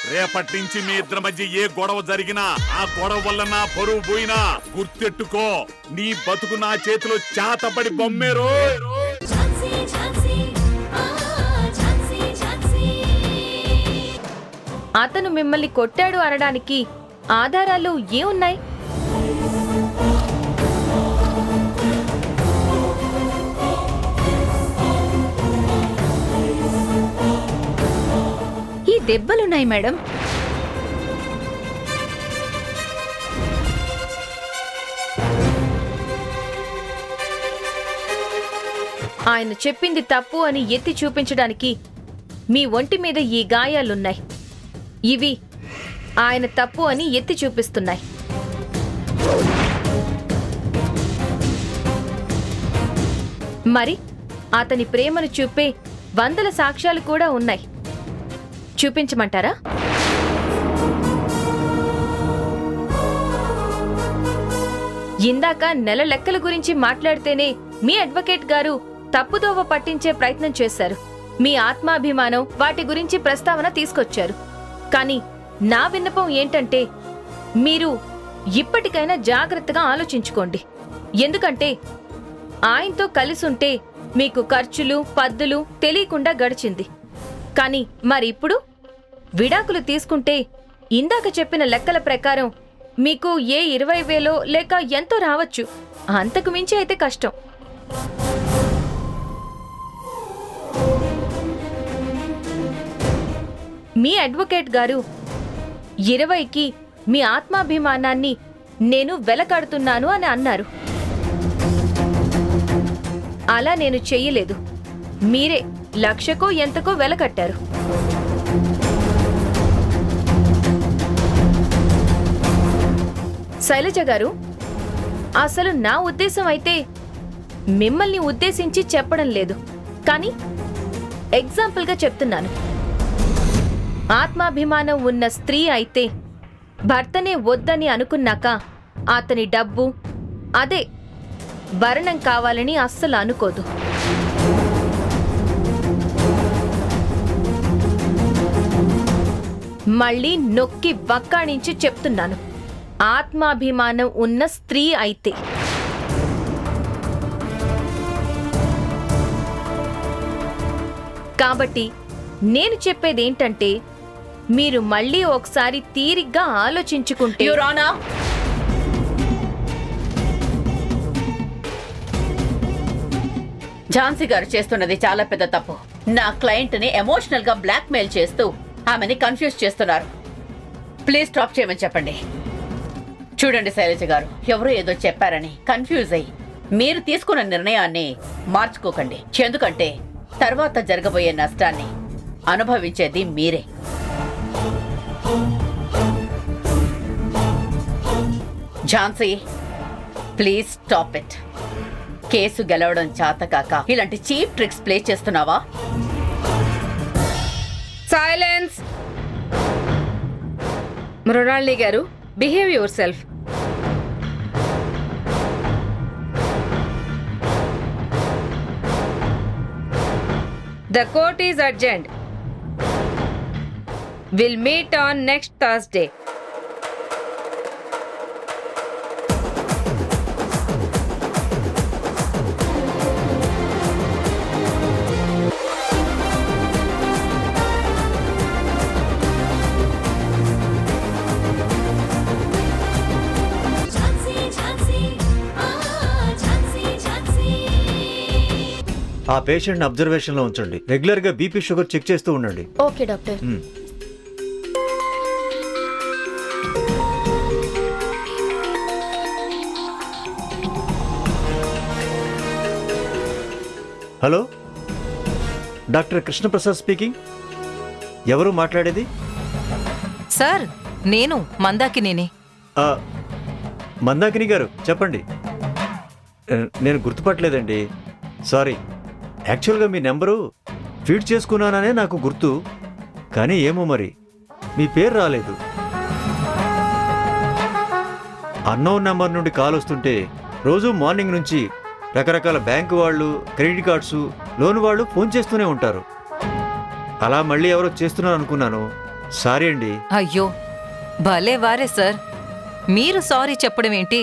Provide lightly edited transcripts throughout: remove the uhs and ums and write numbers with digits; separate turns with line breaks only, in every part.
రేపటి నుంచి మీ ఇద్దరి మధ్య ఏ గొడవ జరిగినా ఆ గొడవ వల్ల నా పరువు పోయినా గుర్తెట్టుకో, నీ బతుకు నా చేతిలో చాతపడి బొమ్మేరో.
అతను మిమ్మల్ని కొట్టాడు అనడానికి ఆధారాలు ఏమున్నాయి?
ఈ దెబ్బలున్నాయి మేడం.
ఆయన చెప్పింది తప్పు అని ఎత్తి చూపించడానికి మీ ఒంటి మీద ఈ గాయాలున్నాయి. ఇవి ఆయన తప్పు అని ఎత్తి చూపిస్తున్నాయి. మరి అతని ప్రేమను చూపే వందల సాక్ష్యాలు కూడా ఉన్నాయి. చూపించమంటారా? ఇందాక నెల లెక్కల గురించి మాట్లాడితేనే మీ అడ్వకేట్ గారు తప్పుదోవ పట్టించే ప్రయత్నం చేశారు. మీ ఆత్మాభిమానం వాటి గురించి ప్రస్తావన తీసుకొచ్చారు. కానీ నా విన్నపం ఏంటంటే మీరు ఇప్పటికైనా జాగ్రత్తగా ఆలోచించుకోండి. ఎందుకంటే ఆయనతో కలిసుంటే మీకు ఖర్చులు పద్దులు తెలియకుండా గడిచింది. కానీ మరి ఇప్పుడు విడాకులు తీసుకుంటే ఇందాక చెప్పిన లెక్కల ప్రకారం మీకు ఏ 20,000 లేక ఎంతో రావచ్చు. అంతకు మించి అయితే కష్టం. మీ అడ్వకేట్ గారు 20కి మీ ఆత్మాభిమానాన్ని నేను వెలకడుతున్నాను అని అన్నారు. అలా నేను చెయ్యలేదు. మీరే 1,00,000కో ఎంతకో వెలకట్టారు. శైలజ గారు, అసలు నా ఉద్దేశం అయితే మిమ్మల్ని ఉద్దేశించి చెప్పడం లేదు. కానీ ఎగ్జాంపుల్గా చెప్తున్నాను. ఆత్మాభిమానం ఉన్న స్త్రీ అయితే భర్తనే వద్దని అనుకున్నాక అతని డబ్బు, అదే భరణం కావాలని అస్సలు అనుకోదు. మళ్ళీ నొక్కి వక్కాణించి చెప్తున్నాను. ఆత్మాభిమానం ఉన్న స్త్రీ అయితే. కాబట్టి నేను చెప్పేదేంటంటే మీరు మళ్ళీ ఒకసారి తీరిగ్గా ఆలోచించుకుంటే.
యువర్ ఆనర్, ఝాన్సీ గారు చేస్తున్నది చాలా పెద్ద తప్పు. నా క్లయింట్ ని ఎమోషనల్ గా బ్లాక్ మెయిల్ చేస్తూ ఆమెని కన్ఫ్యూజ్ చేస్తున్నారు. ప్లీజ్ స్టాప్ చేయమని చెప్పండి. చూడండి శైలజ గారు, ఎవరో ఏదో చెప్పారని కన్ఫ్యూజ్ అయ్యి మీరు తీసుకున్న నిర్ణయాన్ని మార్చుకోకండి. ఎందుకంటే తర్వాత జరగబోయే నష్టాన్ని అనుభవించేది మీరే. Jhansi, please stop it. Case గెలవడం చేతకాక ఇలాంటి చీప్ ట్రిక్స్ ప్లే చేస్తున్నావా?
సైలెన్స్. మృణాళిని గారు, behave your self. The court is adjourned. We'll meet on next Thursday.
ఆ పేషెంట్ అబ్జర్వేషన్ లో ఉంచండి. రెగ్యులర్ గా బీపీ షుగర్ చెక్ చేస్తూ ఉండండి.
Okay doctor.
Hello, doctor Krishnaprasad speaking. ఎవరు మాట్లాడేది?
సార్, నేను మందాకిని.
మందాకిని గారు చెప్పండి. నేను గుర్తుపట్టలేదండి, సారీ. యాక్చువల్గా మీ నెంబరు ఫీడ్ చేసుకున్నాననే నాకు గుర్తు, కానీ ఏమో మరి మీ పేరు రాలేదు. అన్నోన్ నెంబర్ నుండి కాల్ వస్తుంటే రోజు మార్నింగ్ నుంచి రకరకాల బ్యాంకు వాళ్ళు, క్రెడిట్ కార్డ్స్, లోన్ వాళ్ళు ఫోన్ చేస్తూనే ఉంటారు. అలా మళ్ళీ ఎవరో చేస్తున్నారు అనుకున్నాను. సారీ అండి.
అయ్యో భలే వారే సార్, మీరు సారీ చెప్పడం ఏంటి?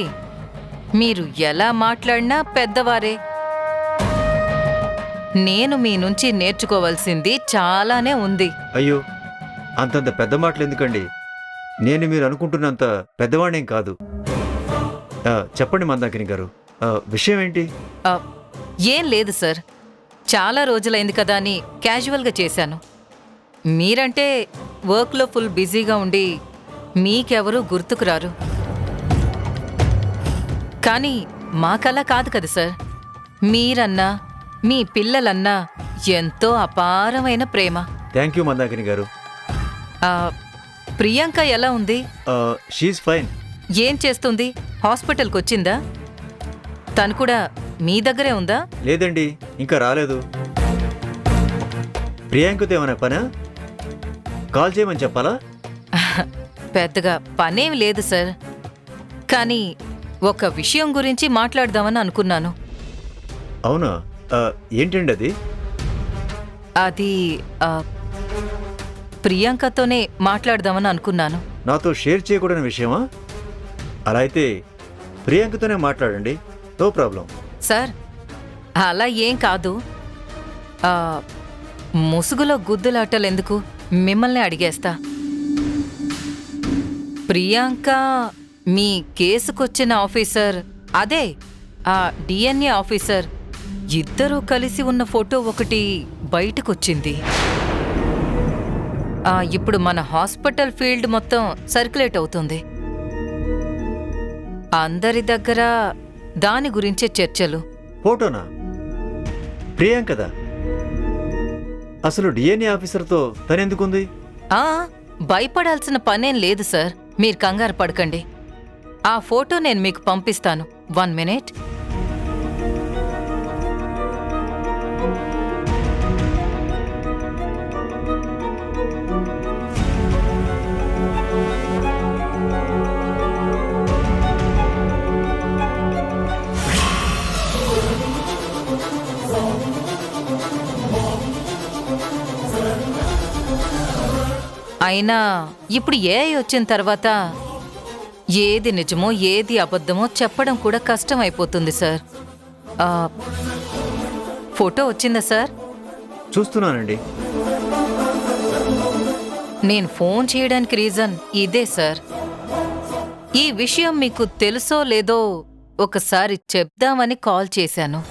మీరు ఎలా మాట్లాడినా పెద్దవారే. నేను మీ నుంచి నేర్చుకోవాల్సింది చాలానే ఉంది.
అయ్యో అంతంత పెద్ద మాటలు ఎందుకండి? నేను మీరు అనుకుంటున్నంత పెద్దవాణ్ణేం కాదు. చెప్పండి మందాకిని గారు, విషయం ఏంటి?
ఆ, ఏం లేదు సార్, చాలా రోజులైంది కదా అని క్యాజువల్గా చేశాను. మీరంటే వర్క్లో ఫుల్ బిజీగా ఉండి మీకెవరూ గుర్తుకురారు. కానీ మాకలా కాదు కదా సార్, మీరన్నా మీ పిల్లలన్నా ఎంతో అపారమైన ప్రేమ.
థ్యాంక్ యూ మందాకిని గారు.
ఆ, ప్రియాంక ఎలా ఉంది?
She's fine.
ఏం చేస్తుంది? హాస్పిటల్కి వచ్చిందా? తను కూడా మీ దగ్గరే ఉందా?
లేదండి, ఇంకా రాలేదు. ప్రియాంకతో ఏమైనా పనా? కాల్ చేయమని చెప్పాలా?
పెద్దగా పనేం లేదు సార్, కానీ ఒక విషయం గురించి మాట్లాడదామని అనుకున్నాను.
అవునా? ఏంటండి అది?
అది ప్రియాంకతోనే మాట్లాడదామని అనుకున్నాను.
నాతో షేర్ చేయకూడని విషయమా? అలా అయితే ప్రియాంకతోనే మాట్లాడండి, నో ప్రాబ్లం.
సార్ అలా ఏం కాదు. ముసుగులో గుద్దులాటలెందుకు, మిమ్మల్ని అడిగేస్తా. ప్రియాంక మీ కేసుకొచ్చిన ఆఫీసర్, అదే ఆ డిఎన్ఏ ఆఫీసర్, ఇద్దరూ కలిసి ఉన్న ఫోటో ఒకటి బయటకొచ్చింది. ఇప్పుడు మన హాస్పిటల్ ఫీల్డ్ మొత్తం సర్క్యులేట్ అవుతుంది. అందరి దగ్గర దాని గురించే చర్చలు.
ఫోటోనా? ప్రియాంకదా? అసలు డిఎన్ఏ ఆఫీసర్తో తనెందుకుంది?
భయపడాల్సిన పనేం లేదు సార్, మీరు కంగారు పడకండి. ఆ ఫోటో నేను మీకు పంపిస్తాను. 1 minute. అయినా ఇప్పుడు ఏఐ వచ్చిన తర్వాత ఏది నిజమో ఏది అబద్ధమో చెప్పడం కూడా కష్టం అయిపోతుంది సార్. ఫోటో వచ్చిందా సార్?
చూస్తున్నానండి.
నేను ఫోన్ చేయడానికి రీజన్ ఇదే సార్. ఈ విషయం మీకు తెలుసో లేదో ఒకసారి చెప్దామని కాల్ చేశాను.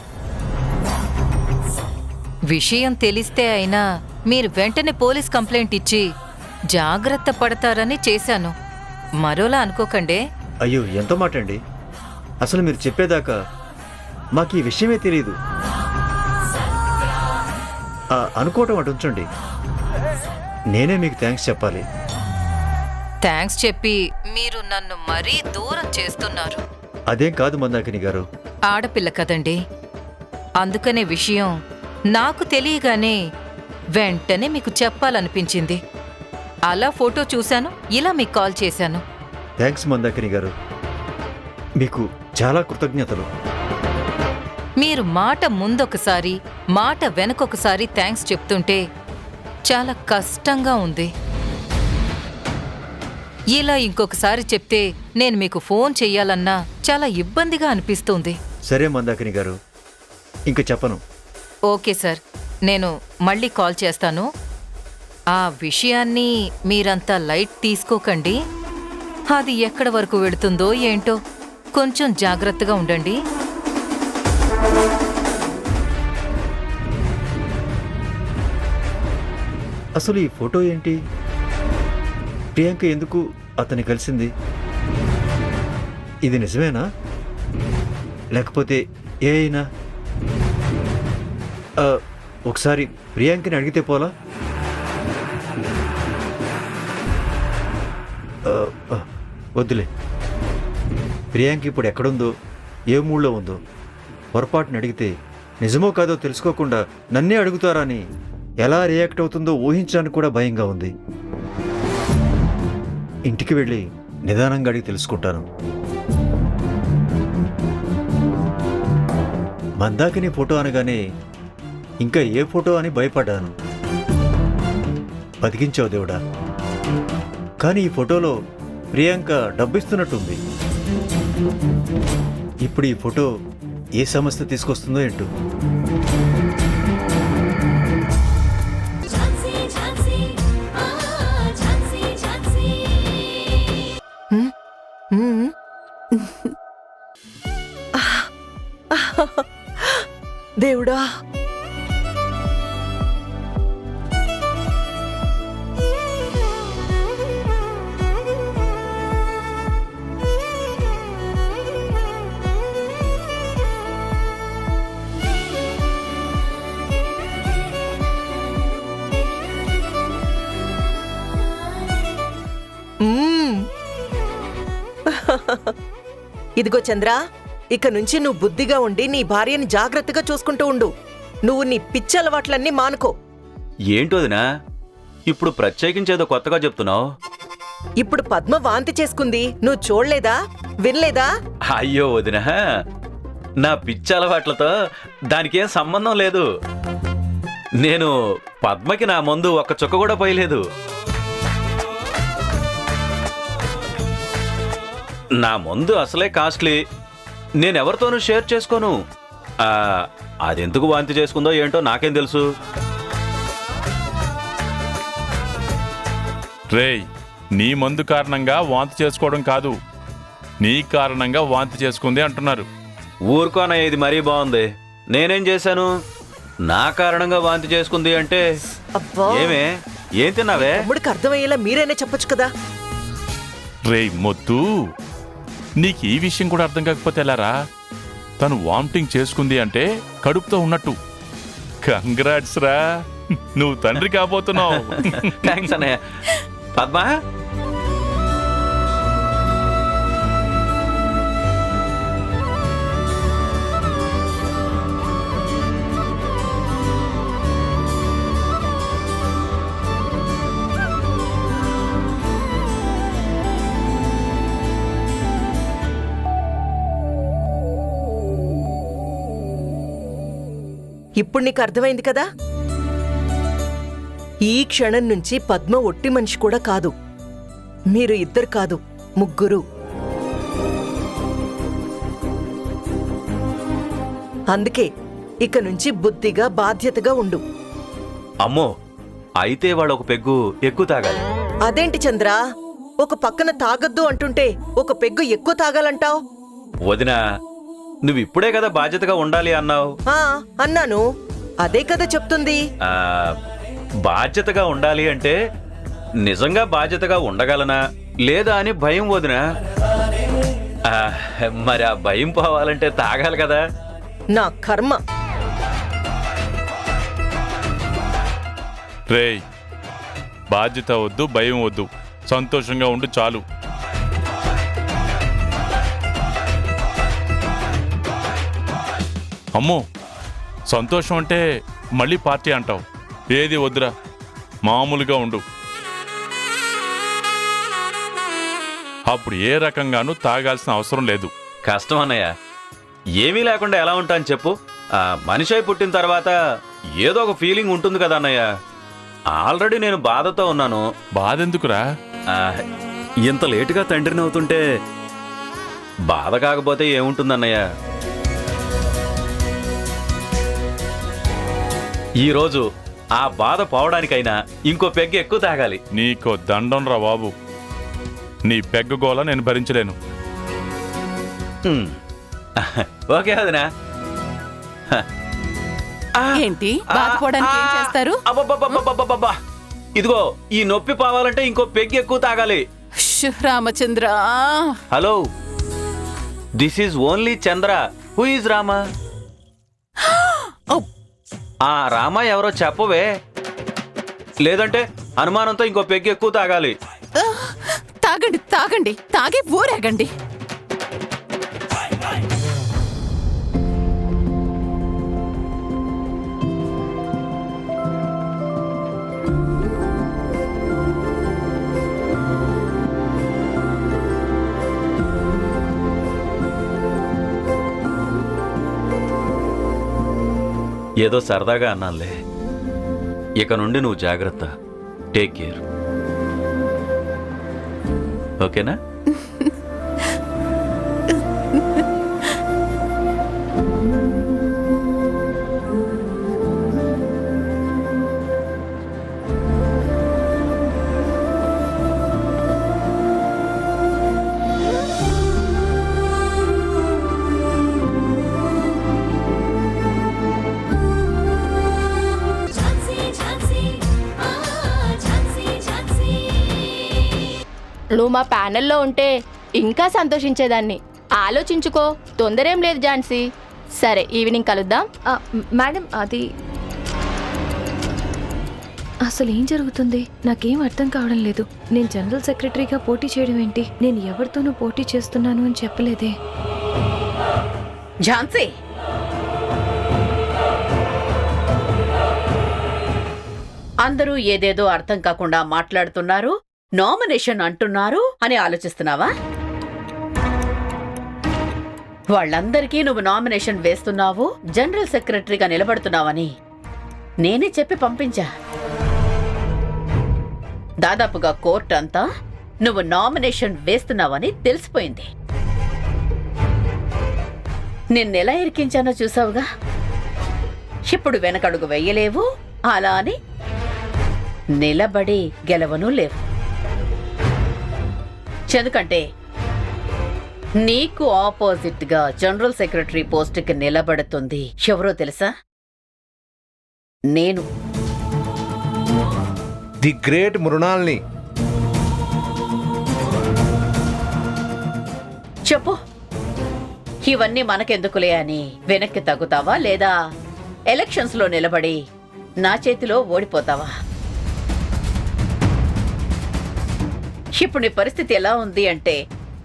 విషయం తెలిస్తే అయినా మీరు వెంటనే పోలీస్ కంప్లైంట్ ఇచ్చి జాగ్రత్త పడతారని చేశాను. మరోలా అనుకోకండే.
అయ్యో ఎంతో మాట అండి, అసలు మీరు చెప్పేదాకా మాకు ఈ విషయమే తెలియదు. అనుకోవటం అటు ఉంచండి, నేనే మీకు థ్యాంక్స్ చెప్పాలి.
థ్యాంక్స్ చెప్పి మీరు నన్ను మరీ దూరం చేస్తున్నారు.
అదేం కాదు మందాకిని గారు.
ఆడపిల్ల కదండి, అందుకనే విషయం నాకు తెలియగానే వెంటనే మీకు చెప్పాలనిపించింది. అలా ఫోటో చూశాను, ఇలా మీకు కాల్ చేశాను.
థ్యాంక్స్ మందాకిని గారు, మీకు చాలా కృతజ్ఞతలు.
మీరు మాట ముందొకసారి మాట వెనకొకసారి థ్యాంక్స్ చెప్తుంటే చాలా కష్టంగా ఉంది. ఇలా ఇంకొకసారి చెప్తే నేను మీకు ఫోన్ చెయ్యాలన్నా చాలా ఇబ్బందిగా అనిపిస్తుంది.
సరే మందాకిని గారు, ఇంక చెప్పను.
ఓకే సార్, నేను మళ్ళీ కాల్ చేస్తాను. ఆ విషయాన్ని మీరంతా లైట్ తీసుకోకండి. అది ఎక్కడి వరకు వెళుతుందో ఏంటో, కొంచెం జాగ్రత్తగా ఉండండి.
అసలు ఈ ఫోటో ఏంటి? ప్రియాంక ఎందుకు అతన్ని కలిసింది? ఇది నిజమేనా, లేకపోతే ఏ అయినా? ఒకసారి ప్రియాంకని అడిగితే పోలా? వద్దులే. ప్రియాంక ఇప్పుడు ఎక్కడుందో, ఏ మూడ్లో ఉందో పొరపాటుని అడిగితే నిజమో కాదో తెలుసుకోకుండా నన్నే అడుగుతారా అని ఎలా రియాక్ట్ అవుతుందో ఊహించడానికి కూడా భయంగా ఉంది. ఇంటికి వెళ్ళి నిదానంగా అడిగి తెలుసుకుంటాను. మందాకిని ఫోటో అనగానే ఇంకా ఏ ఫోటో అని భయపడ్డాను. బతికించావు దేవుడా. కానీ ఈ ఫోటోలో ప్రియాంక డబ్బిస్తున్నట్టుంది. ఇప్పుడు ఈ ఫోటో ఏ సమస్య తీసుకొస్తుందో ఏంటో.
దేవుడా, ఇదిగో చంద్ర, ఇక నుంచి నువ్వు బుద్ధిగా ఉండి నీ భార్యని జాగ్రత్తగా చూసుకుంటూ ఉండు. నువ్వు నీ పిచ్చి అలవాట్లన్నీ మానుకో.
ఏంటోదినా ఇప్పుడు ప్రత్యేకించేదో కొత్తగా చెప్తున్నావు?
ఇప్పుడు పద్మ వాంతి చేసుకుంది, నువ్వు చూడలేదా, వినలేదా?
అయ్యో వదినా, నా పిచ్చి అలవాట్లతో దానికేం సంబంధం లేదు. నేను పద్మకి నా మందు ఒక్క చుక్క కూడా పోయలేదు. నా మందు అసలే కాస్ట్లీ, నేనెవరితోనూ షేర్ చేసుకోను. అదెందుకు వాంతి చేసుకుందో ఏంటో నాకేం తెలుసు.
రేయ్, నీ మందు కారణంగా వాంతి చేసుకోవడం కాదు, నీ కారణంగా వాంతి చేసుకుంది అంటున్నారు.
ఊరుకోన, ఇది మరీ బాగుంది. నేనేం చేశాను? నా కారణంగా వాంతి చేసుకుంది అంటే
అబ్బా,
ఏమే, ఏం తిన్నావే?
తమ్ముడికి అర్థమయ్యేలా మీరైనా చెప్పొచ్చు కదా.
రేయ్ మొద్దు, నీకు ఈ విషయం కూడా అర్థం కాకపోతే ఎలారా? తను వామిటింగ్ చేసుకుంది అంటే కడుపుతో ఉన్నట్టు. కంగ్రాట్స్ రా, నువ్వు తండ్రి కాబోతున్నావు.
థ్యాంక్స్ అన్నయ్య. పద్మ,
ఇప్పుడు నీకు అర్థమైంది కదా. ఈ క్షణం నుంచి పద్మ ఒట్టి మనిషి కూడా కాదు. మీరు ఇద్దరు కాదు, ముగ్గురు. అందుకే ఇక నుంచి బుద్ధిగా బాధ్యతగా ఉండు.
అమ్మో, అయితే వాళ్ళు ఒక పెగ్గు ఎక్కువ తాగాలి.
అదేంటి చంద్ర, ఒక పక్కన తాగొద్దు అంటుంటే ఒక పెగ్గు ఎక్కువ తాగాలంటావు?
వదినా, నువ్వు ఇప్పుడే కదా బాధ్యతగా ఉండాలి అన్నావు.
అన్నాను, అదే కదా చెప్తుంది.
బాధ్యతగా ఉండాలి అంటే నిజంగా బాధ్యతగా ఉండగలనా లేదా అని భయం వదినా. మరి ఆ భయం పోవాలంటే తాగాలి కదా.
నా కర్మ.
రేయ్, బాధ్యత వద్దు, భయం వద్దు, సంతోషంగా ఉండు చాలు. అమ్మో, సంతోషం అంటే మళ్ళీ పార్టీ అంటావు. ఏది వద్దురా, మామూలుగా ఉండు. అప్పుడు ఏ రకంగానూ తాగాల్సిన అవసరం లేదు.
కష్టం అన్నయ్య, ఏమీ లేకుండా ఎలా ఉంటాను చెప్పు. మనిషి అయి పుట్టిన తర్వాత ఏదో ఒక ఫీలింగ్ ఉంటుంది కదా అన్నయ్య. ఆల్రెడీ నేను బాధతో ఉన్నాను.
బాధెందుకురా?
ఇంత లేటుగా తండ్రిని అవుతుంటే బాధ కాకపోతే ఏముంటుందన్నయ్య. ఈరోజు ఆ బాధ పోవడానికైనా ఇంకో పెగ్గు ఎక్కువ తాగాలి.
నీకో దండం రా బాబు, నీ పెగ్గు గోల నేను భరించలేను.
ఓకే వదినా.
ఏంటి బాధపోవడానికి ఏం చేస్తారు?
అబ్బబ్బబ్బబ్బబ్బబ్బబ్బా! ఇదిగో, ఈ నొప్పి పోవాలంటే ఇంకో పెగ్గు ఎక్కువ తాగాలి.
Ramachandra,
hello, this is only Chandra. Who is Rama? ఆ రామా ఎవరో చెప్పవే, లేదంటే అనుమానంతో ఇంకో పెగ్గు ఎక్కువ తాగాలి.
తాగండి తాగండి, తాగి ఊరేగండి.
ఏదో సరదాగా అన్నానులే. ఇక నుండి నువ్వు జాగ్రత్త. Take care. ఓకేనా?
నువ్వు మా ప్యానెల్లో ఉంటే ఇంకా సంతోషించేదాన్ని. ఆలోచించుకో, తొందరేం లేదు ఝాన్సీ. సరే, ఈవినింగ్ కలుద్దాం.
మేడం, అది అసలు ఏం జరుగుతుంది నాకేం అర్థం కావడం లేదు. నేను జనరల్ సెక్రటరీగా పోటీ చేయడం ఏంటి? నేను ఎవరితోనూ పోటీ చేస్తున్నాను అని చెప్పలేదే.
ఝాన్సీ, అందరూ ఏదేదో అర్థం కాకుండా మాట్లాడుతున్నారు, నామినేషన్ అంటున్నారు అని ఆలోచిస్తున్నావా? వాళ్ళందరికీ నువ్వు నామినేషన్ వేస్తున్నావు, జనరల్ సెక్రటరీగా నిలబడుతున్నావని నేనే చెప్పి పంపించా. దాదాపుగా కోర్టు అంతా నువ్వు నామినేషన్ వేస్తున్నావని తెలిసిపోయింది. నిన్నెలా ఇరికించానో చూసావుగా. ఇప్పుడు వెనకడుగు వెయ్యలేవు, అలా అని నిలబడి గెలవను లేవు. ఎందుకంటే నీకు ఆపోజిట్ గా జనరల్ సెక్రటరీ పోస్టుకి నిలబడుతుంది ఎవరో తెలుసా? నేను.
The great మృణాల్ని.
చెప్పు, ఇవన్నీ మనకెందుకులే అని వెనక్కి తగ్గుతావా, లేదా ఎలక్షన్స్ లో నిలబడి నా చేతిలో ఓడిపోతావా? ఇప్పుడు నీ పరిస్థితి ఎలా ఉంది అంటే,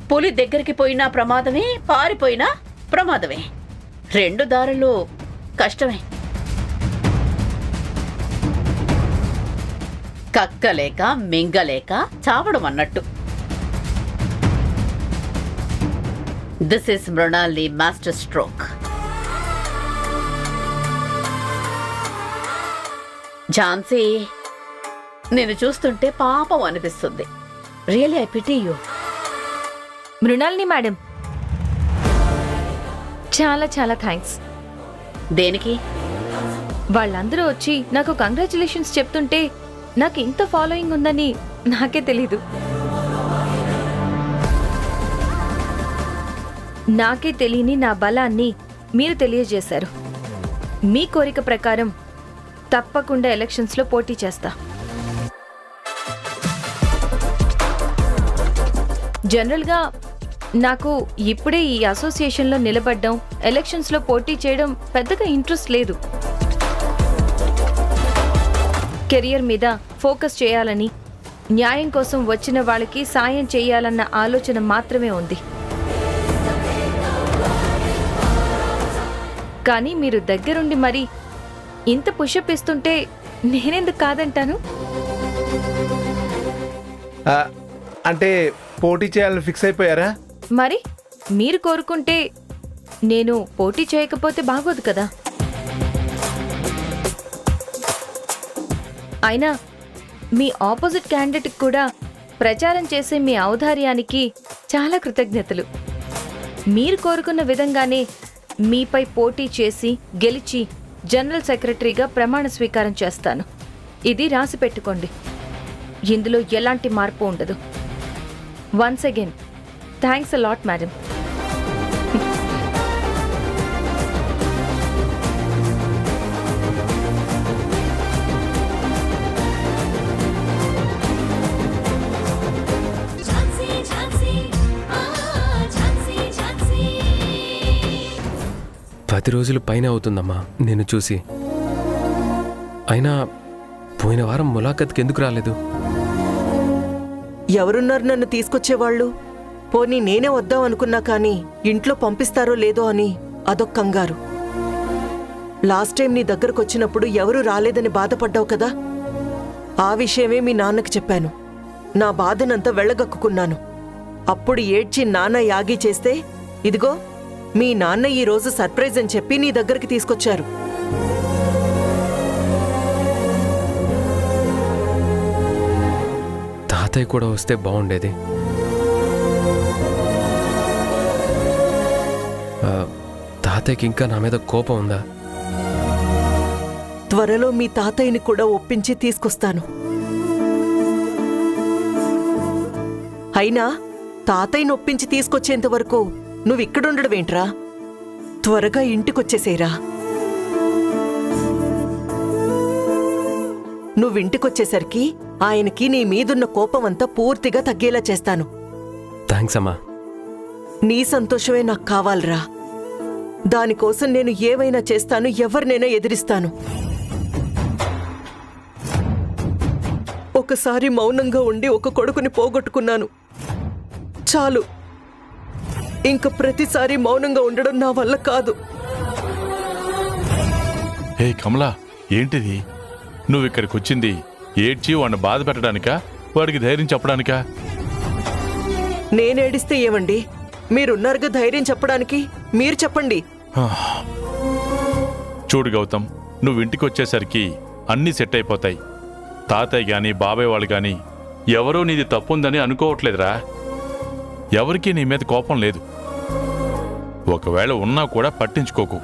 పులి దగ్గరికి పోయినా ప్రమాదమే, పారిపోయినా ప్రమాదమే. రెండు దారులు కష్టమే. కక్కలేక మింగలేక చావడం అన్నట్టు. This is Mrunali master stroke. Jhansi, నిన్ను చూస్తుంటే పాపం అనిపిస్తుంది. Really I pity you.
Mrunalini madam, చాలా చాలా థ్యాంక్స్.
దేనికి?
వాళ్ళందరూ వచ్చి నాకు కంగ్రాచులేషన్స్ చెప్తుంటే నాకు ఇంత ఫాలోయింగ్ ఉందని నాకే తెలీదు. నాకే తెలియని నా బలాన్ని మీరు తెలియజేశారు. మీ కోరిక ప్రకారం తప్పకుండా ఎలక్షన్స్లో పోటీ చేస్తా. జనరల్గా నాకు ఇప్పుడే ఈ అసోసియేషన్లో నిలబడ్డం, ఎలక్షన్స్లో పోటీ చేయడం పెద్దగా ఇంట్రెస్ట్ లేదు. కెరియర్ మీద ఫోకస్ చేయాలని, న్యాయం కోసం వచ్చిన వాళ్ళకి సాయం చేయాలన్న ఆలోచన మాత్రమే ఉంది. కానీ మీరు దగ్గరుండి మరి ఇంత పుషప్ ఇస్తుంటే నేనెందుకు కాదంటాను?
అంటే పోటీ చేయాలని ఫిక్స్ అయిపోయారా?
మరి మీరు కోరుకుంటే నేను పోటీ చేయకపోతే బాగోదు కదా. అయినా మీ ఆపోజిట్ క్యాండిడేట్కి కూడా ప్రచారం చేసే మీ ఔదార్యానికి చాలా కృతజ్ఞతలు. మీరు కోరుకున్న విధంగానే మీపై పోటీ చేసి గెలిచి జనరల్ సెక్రటరీగా ప్రమాణ స్వీకారం చేస్తాను. ఇది రాసి పెట్టుకోండి. ఇందులో ఎలాంటి మార్పు ఉండదు. Once again thanks a lot madam.
పది రోజులు పైన అవుతుందమ్మా నేను చూసి. అయినా పోయిన వారం ములాఖత్కి ఎందుకు రాలేదు?
ఎవరున్నారు నన్ను తీసుకొచ్చేవాళ్ళు? పోనీ నేనే వద్దాం అనుకున్నా కానీ ఇంట్లో పంపిస్తారో లేదో అని అదొక కంగారు. లాస్ట్ టైం నీ దగ్గరకొచ్చినప్పుడు ఎవరూ రాలేదని బాధపడ్డావు కదా, ఆ విషయమే మీ నాన్నకి చెప్పాను. నా బాధనంతా వెళ్ళగక్కుకున్నాను. అప్పుడు ఏడ్చి నాన్న యాగి చేస్తే ఇదిగో మీ నాన్న ఈ రోజు సర్ప్రైజ్ అని చెప్పి నీ దగ్గరికి తీసుకొచ్చారు.
తాతయ్య కూడా వస్తే బాగుండేది. తాతయ్యకి ఇంకా నా మీద కోపం ఉందా?
త్వరలో మీ తాతయ్యని కూడా ఒప్పించి తీసుకొస్తాను. అయినా తాతయ్యని ఒప్పించి తీసుకొచ్చేంత వరకు నువ్విక్కడుండడమేంట్రా? త్వరగా ఇంటికొచ్చేసేరా. నువ్వింటికొచ్చేసరికి ఆయనకి నీ మీదున్న కోపమంతా పూర్తిగా తగ్గేలా చేస్తాను.
థ్యాంక్స్ అమ్మా.
నీ సంతోషమే నాకు కావాలరా. దానికోసం నేను ఏవైనా చేస్తాను, ఎవరినైనా ఎదిరిస్తాను. ఒకసారి మౌనంగా ఉండి ఒక కొడుకుని పోగొట్టుకున్నాను. చాలు, ఇంక ప్రతిసారి మౌనంగా ఉండడం నా వల్ల కాదు.
హే కమలా, ఏంటిది? నువ్వు ఇక్కడికి వచ్చింది ఏడ్చి వాడిని బాధ పెట్టడానికా, వాడికి ధైర్యం చెప్పడానికా?
నేనేడిస్తే ఏమండి? మీరున్నారుగా ధైర్యం చెప్పడానికి. మీరు చెప్పండి.
చూడు గౌతమ్, నువ్వు ఇంటికి వచ్చేసరికి అన్నీ సెట్ అయిపోతాయి. తాతయ్య గాని బాబాయ్ వాళ్ళు గాని ఎవరూ నీది తప్పుందని అనుకోవట్లేదురా. ఎవరికీ నీ మీద కోపం లేదు. ఒకవేళ ఉన్నా కూడా పట్టించుకోకు.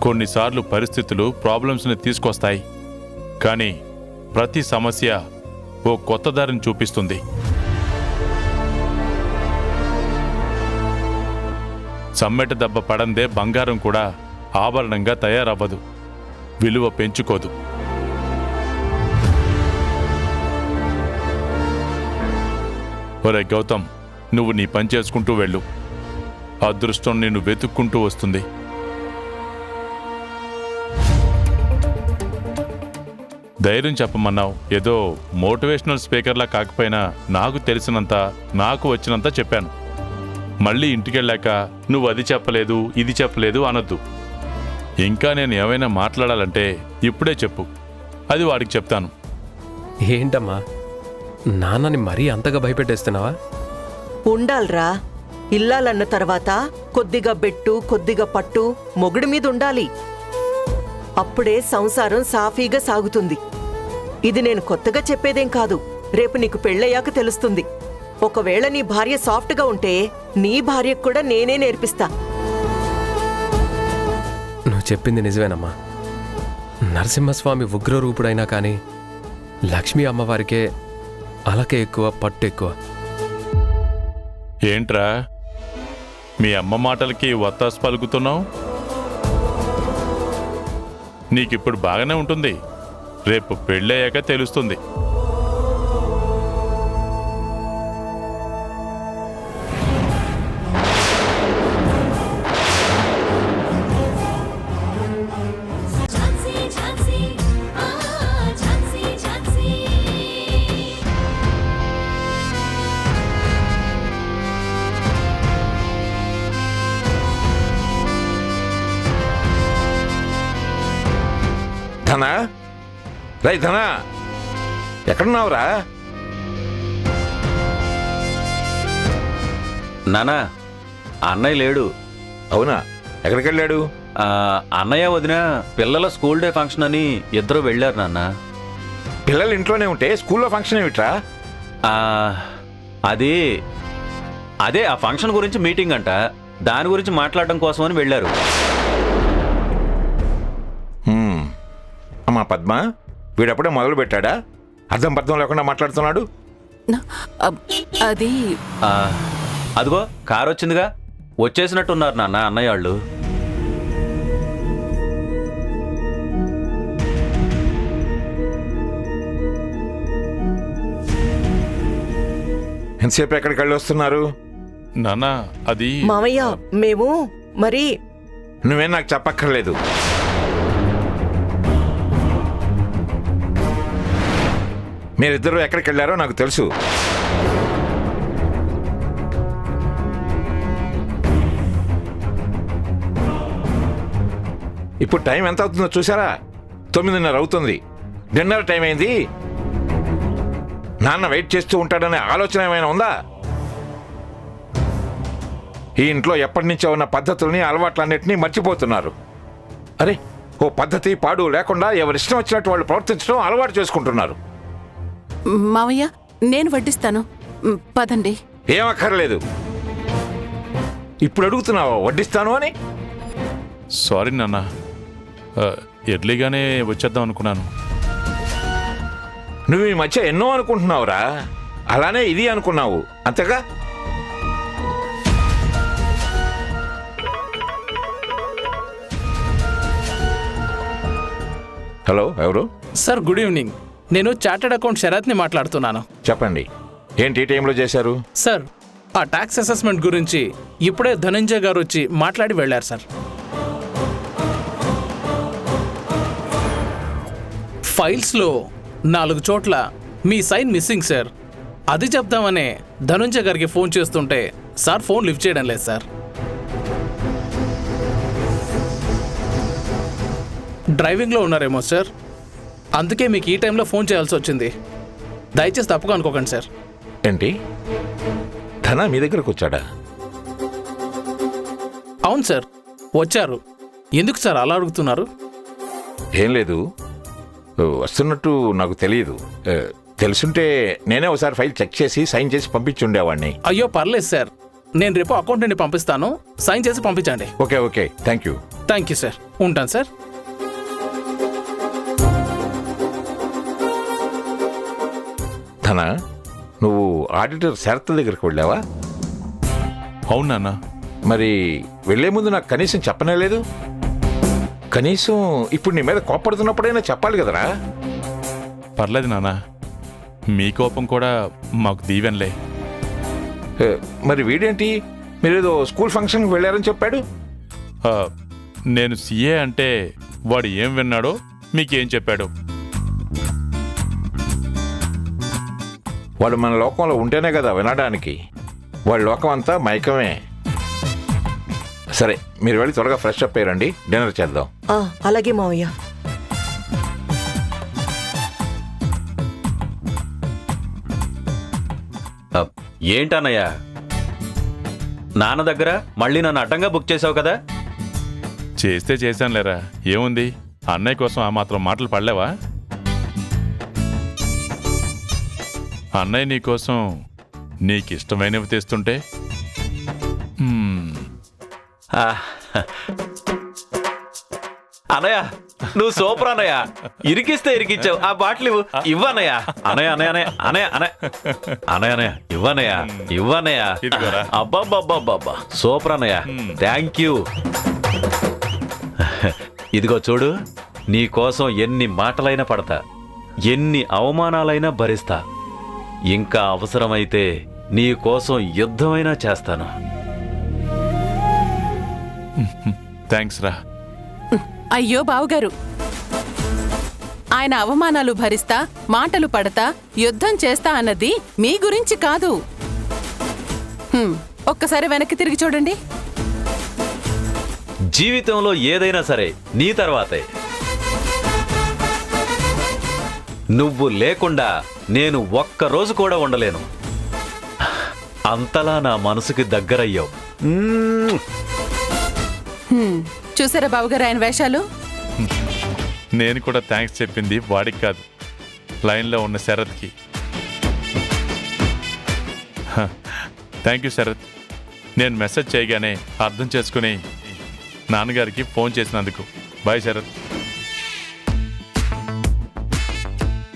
కొన్నిసార్లు పరిస్థితులు ప్రాబ్లమ్స్ని తీసుకొస్తాయి, కానీ ప్రతి సమస్య ఓ కొత్త దారిని చూపిస్తుంది. సమ్మెట దెబ్బ పడందే బంగారం కూడా ఆభరణంగా తయారవ్వదు, విలువ పెంచుకోదు. ఒరే గౌతమ్, నువ్వు నీ పని చేసుకుంటూ వెళ్ళు. అదృష్టం నిన్ను వెతుక్కుంటూ వస్తుంది. ధైర్యం చెప్పమన్నావు. ఏదో మోటివేషనల్ స్పీకర్లా కాకపోయినా నాకు తెలిసినంత, నాకు వచ్చినంత చెప్పాను. మళ్ళీ ఇంటికెళ్ళాక నువ్వు అది చెప్పలేదు, ఇది చెప్పలేదు అనొద్దు. ఇంకా నేను ఏమైనా మాట్లాడాలంటే ఇప్పుడే చెప్పు, అది వాడికి చెప్తాను.
ఏంటమ్మా, నాన్నని మరీ అంతగా భయపెట్టేస్తున్నావా?
ఉండాల్రా. ఇల్లాలన్న తర్వాత కొద్దిగా బెట్టు, కొద్దిగా పట్టు మొగుడి మీద ఉండాలి. అప్పుడే సంసారం సాఫీగా సాగుతుంది. ఇది నేను కొత్తగా చెప్పేదేం కాదు. రేపు నీకు పెళ్ళయ్యాక తెలుస్తుంది. ఒకవేళ నీ భార్య సాఫ్ట్గా ఉంటే నీ భార్యకు కూడా నేనే నేర్పిస్తా.
నువ్వు చెప్పింది నిజమేనమ్మా. నరసింహస్వామి ఉగ్రరూపుడైనా కానీ లక్ష్మీ అమ్మవారికే అలకే ఎక్కువ, పట్టు ఎక్కువ.
ఏంట్రా మీ అమ్మ మాటలకి వత్తాసు పలుకుతున్నావు? నీకిప్పుడు బాగానే ఉంటుంది, రేపు పెళ్ళయ్యాక తెలుస్తుంది.
ధనా, రై ధనా, ఎక్కడున్నావురా?
నానా, అన్నయ్య లేడు.
అవునా, ఎక్కడికి వెళ్ళాడు?
అన్నయ్య వదిన పిల్లల స్కూల్ డే ఫంక్షన్ అని ఇద్దరు వెళ్ళారు నాన్న.
పిల్లలు ఇంట్లోనే ఉంటే స్కూల్లో ఫంక్షన్ ఏమిట్రా?
అదే ఆ ఫంక్షన్ గురించి మీటింగ్ అంట, దాని గురించి మాట్లాడడం కోసం అని వెళ్ళారు.
అమ్మా పద్మ, వీడప్పుడే మొదలు పెట్టాడా? అర్థం పర్థం లేకుండా మాట్లాడుతున్నాడు.
అది
అదిగో కారు వచ్చిందిగా, వచ్చేసినట్టున్నారు నాన్న అన్నయ్య వాళ్ళు.
ఎంతసేపు ఎక్కడికి వెళ్ళి వస్తున్నారు?
నాన్న అది
మామయ్య, మేము మరి
నువ్వేం నాకు చెప్పక్కర్లేదు. మీరిద్దరూ ఎక్కడికి వెళ్ళారో నాకు తెలుసు. ఇప్పుడు టైం ఎంత అవుతుందో చూసారా? 9:30 అవుతుంది. డిన్నర్ టైం అయింది. నాన్న వెయిట్ చేస్తూ ఉంటాడనే ఆలోచన ఏమైనా ఉందా? ఈ ఇంట్లో ఎప్పటి నుంచో ఉన్న పద్ధతుల్ని, అలవాట్లన్నింటినీ మర్చిపోతున్నారు. అరే, ఓ పద్ధతి పాడు లేకుండా ఎవరిష్టం వచ్చినట్టు వాళ్ళు ప్రవర్తించడం అలవాటు చేసుకుంటున్నారు.
మావయ్య, నేను వడ్డిస్తాను. పదండి.
ఏం అక్కర్లేదు. ఇప్పుడు అడుగుతున్నావా వడ్డిస్తాను అని?
సారీ నాన్న, ఎర్లీగానే వచ్చేద్దాం అనుకున్నాను.
నువ్వు ఈ మధ్య ఎన్నో అనుకుంటున్నావురా, అలానే ఇది అనుకున్నావు అంతేగా? హలో, ఎవరు?
Sir good evening. నేను చార్టెడ్ అకౌంట్ శరత్ని మాట్లాడుతున్నాను.
చెప్పండి, ఏంటి ఈ టైంలో చేశారు?
సార్, ఆ ట్యాక్స్ అసెస్మెంట్ గురించి ఇప్పుడే ధనంజయ్ గారు వచ్చి మాట్లాడి వెళ్ళారు సార్. ఫైల్స్లో 4 చోట్ల మీ సైన్ మిస్సింగ్ సార్. అది చెప్దామనే ధనంజయ్ గారికి ఫోన్ చేస్తుంటే సార్ ఫోన్ లిఫ్ట్ చేయడం లేదు సార్. డ్రైవింగ్లో ఉన్నారేమో సార్, అందుకే మీకు ఈ టైంలో ఫోన్ చేయాల్సి వచ్చింది. దయచేసి తప్పుగా అనుకోకండి సార్.
ఏంటి, ధన మీ దగ్గరకు వచ్చాడా?
అవును సార్, వచ్చారు. ఎందుకు సార్ అలా అడుగుతున్నారు?
ఏం లేదు, వస్తున్నట్టు నాకు తెలియదు. తెలుసుంటే నేనే ఒకసారి ఫైల్ చెక్ చేసి సైన్ చేసి పంపించి ఉండేవాడిని.
అయ్యో పర్లేదు సార్, నేను రేపు అకౌంటెంట్ని పంపిస్తాను, సైన్ చేసి పంపించండి.
Okay okay, thank you.
Thank you sir, ఉంటాను సార్.
ధన, నువ్వు ఆడిటర్ శరత్ దగ్గరికి వెళ్ళావా?
అవును నాన్న.
మరి వెళ్లే ముందు నాకు కనీసం చెప్పనే లేదు. కనీసం ఇప్పుడు నీ మీద కోపడుతున్నప్పుడైనా చెప్పాలి కదరా.
పర్లేదు నాన్న, మీ కోపం కూడా మాకు దీవెనలే.
మరి వీడేంటి, మీరేదో స్కూల్ ఫంక్షన్కి వెళ్ళారని చెప్పాడు?
నేను సీఏ అంటే వాడు ఏం విన్నాడో మీకేం చెప్పాడు?
వాళ్ళు మన లోకంలో ఉంటేనే కదా వినడానికి. వాళ్ళ లోకం అంతా మైకమే. సరే, మీరు వెళ్ళి త్వరగా ఫ్రెష్ అప్ అయ్యారండి, డిన్నర్ చేద్దాం.
అలాగే మావయ్య.
ఏంటన్నయ్యా, నాన్న దగ్గర మళ్ళీ నన్ను అడ్డంగా బుక్ చేసావు కదా?
చేస్తే చేశానులేరా, ఏముంది? అన్నయ్య కోసం ఆ మాత్రం మాటలు పడలేవా? అన్నయ్య నీకోసం నీకిష్టమైనవి తెస్తుంటే
అన్నయ్య, నువ్వు సూపర్ అన్నయ్య. ఇరికిస్తే ఇరికిచ్చావు. ఆ బాటిల్ ఇవ్వనయ్య. అనయ్య అనయ్య అనయ్య అనయ్య అనయ్య అనయ్య ఇవ్వనయ్య ఇవ్వనయ్య. అబ్బాబ్బాబ్బాబ్బా, సూపర్ అన్నయ్య, థ్యాంక్ యూ. ఇదిగో చూడు, నీ కోసం ఎన్ని మాటలైనా పడతా, ఎన్ని అవమానాలైనా భరిస్తా. ఇంకా అవసరమైతే నీ కోసం యుద్ధమైనా చేస్తాను.
థ్యాంక్స్ రా.
అయ్యో బావగారు, ఆయన అవమానాలు భరిస్తా, మాటలు పడతా, యుద్ధం చేస్తా అన్నది మీ గురించి కాదు. ఒక్కసారి వెనక్కి తిరిగి చూడండి.
జీవితంలో ఏదైనా సరే నీ తర్వాతే. నువ్వు లేకుండా నేను ఒక్కరోజు కూడా ఉండలేను. అంతలా నా మనసుకి దగ్గరయ్యావు.
చూసారా బావగారు ఆయన వేషాలు?
నేను కూడా థ్యాంక్స్ చెప్పింది వాడికి కాదు, లైన్లో ఉన్న శరత్కి. Thank you Sarath. నేను మెసేజ్ చేయగానే అర్థం చేసుకుని నాన్నగారికి ఫోన్ చేసినందుకు. బాయ్ శరత్.